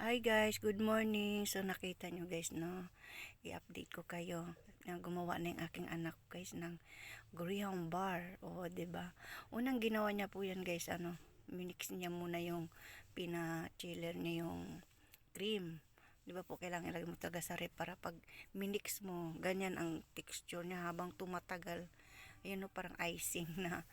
Hi guys, good morning. So nakita nyo guys no, i-update ko kayo na gumawa na yung aking anak guys ng Graham bar. O, 'di ba? Unang ginawa niya po 'yan guys, minix niya muna yung pina-chiller niya yung cream. 'Di ba po kailangan ilagay mo taga sa ref para pag minix mo, ganyan ang texture niya habang tumatagal. Ayan o, parang icing na.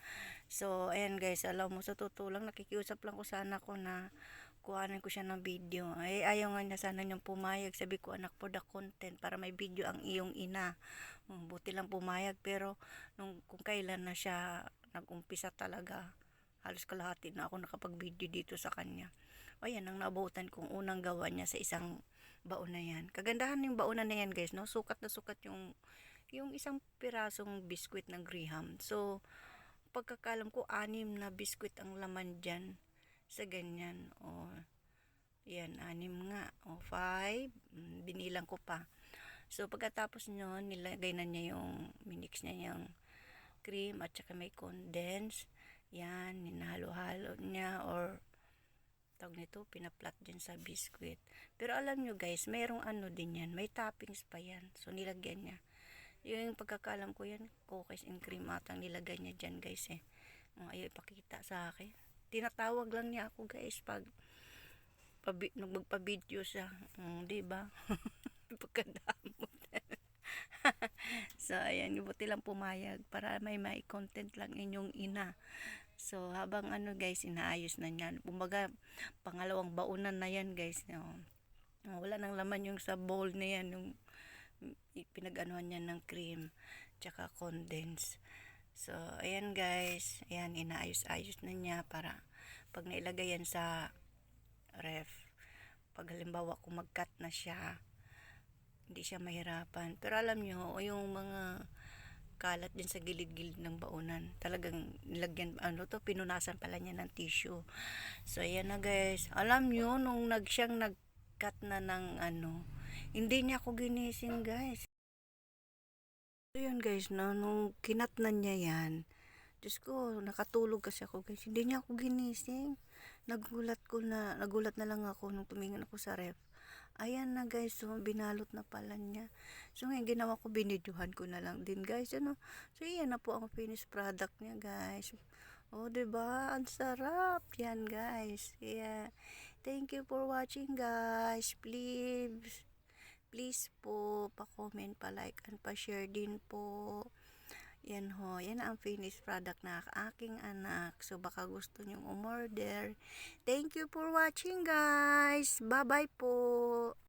So, ayan guys, alam mo, sa totoo lang, nakikiusap lang ko sa anak ko na kuhanan ko siya ng video. Ay, ayaw nga niya sana niyang pumayag. Sabi ko, anak, for the content, para may video ang iyong ina. Buti lang pumayag, pero kung kailan na siya nag-umpisa talaga, halos kalahati na ako nakapag-video dito sa kanya. O yan, ang naabutan kong unang gawa niya sa isang baon na yan. Kagandahan yung baonan na yan guys, no? Sukat na sukat yung isang pirasong biskwit ng Graham. So, pagkakalam ko, 6 na biskwit ang laman dyan sa ganyan. O, yan, 6 nga. O, 5. Binilang ko pa. So, pagkatapos nyo, nilagay na niya yung, minix niya yung cream at saka may condense. Yan, ninahalo-halo niya or tawag nito, pinaplat din sa biskwit. Pero alam nyo guys, mayroong ano din yan. May toppings pa yan. So, nilagyan niya. Yung pagkakalam ko yan, cookies and cream atang nilagay niya dyan guys eh. Ayaw ipakita sa akin. Tinatawag lang niya ako guys pag magpa-video siya. Di ba? Pagkadamot. So, ayan, buti lang pumayag para may content lang inyong ina. So, habang guys, inaayos na niya. Kumbaga, pangalawang baunan na yan guys. Wala nang laman yung sa bowl na yan, yung pinag-anuhan niya ng cream tsaka condense. So ayan guys, ayan, inaayos-ayos na niya para pag nailagay yan sa ref, pag halimbawa kung mag-cut na siya, hindi siya mahirapan. Pero alam nyo, yung mga kalat din sa gilid-gilid ng baunan, talagang nilagyan, pinunasan pala niya ng tissue. So ayan na guys, alam nyo, nung siyang nag-cut na ng hindi niya ako ginising guys. So yun guys, nung kinat na niya yan, Diyos ko, nakatulog kasi ako guys, hindi niya ako ginising. Nagulat na lang ako nung tumingin ako sa ref. Ayan na guys, so binalot na pala niya. So ngayon ginawa ko, binidyohan ko na lang din guys, So yan na po ang finished product niya guys. Oh, diba? Ang sarap. Yan guys. Yeah. Thank you for watching guys. Please po, pa-comment, pa-like, and pa-share din po. Yan ho, yan ang finished product na aking anak. So, baka gusto nyong umorder. Thank you for watching guys. Bye-bye po.